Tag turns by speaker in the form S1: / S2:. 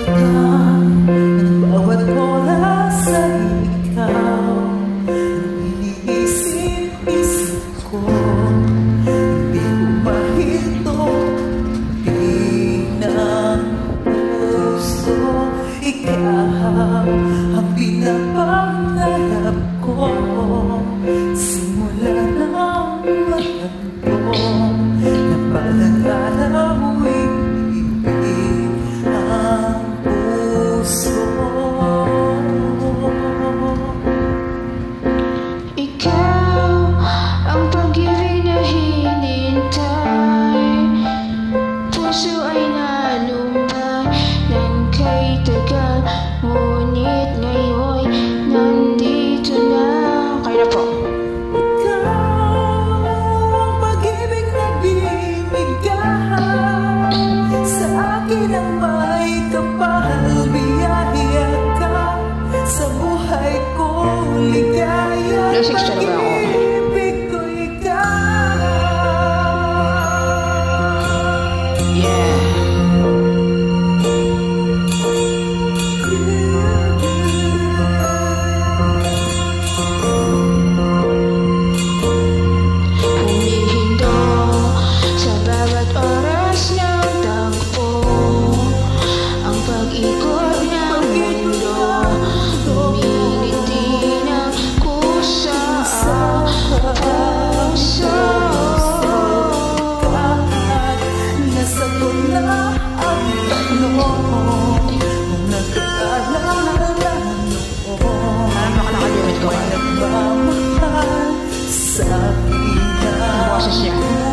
S1: Nasasaktan ng bawat oras ay ikaw. Iniisip-isip ko, hindi ko mahinto, di ng puso. Ikaw ang pinapangarap ko, simula ng matanto na parang alawing ibig ang puso.
S2: Ikaw ang pag-ibig na hinintay, puso ay nalumbay ng kay tagal, ngunit ngayon nandito na. Kaya na po.
S1: Ikaw ang pag-ibig na binigay sa akin ang may kapal, biyaya ka sa buhay ko, ligaya.
S2: Lasik siya na ba ako?
S1: Pag-ibig ko ikaw.
S2: Yeah. Humihindo sa bawat oras ng tagpo, ang pag-ikot ng mundo, humingiti ng kusa ang puso.
S1: Nasagot na ang tanong kung nag-aalala noon.
S2: Parang nakakalimutan ko.
S1: May nagmamahal sa akin na
S2: Ang boses niya.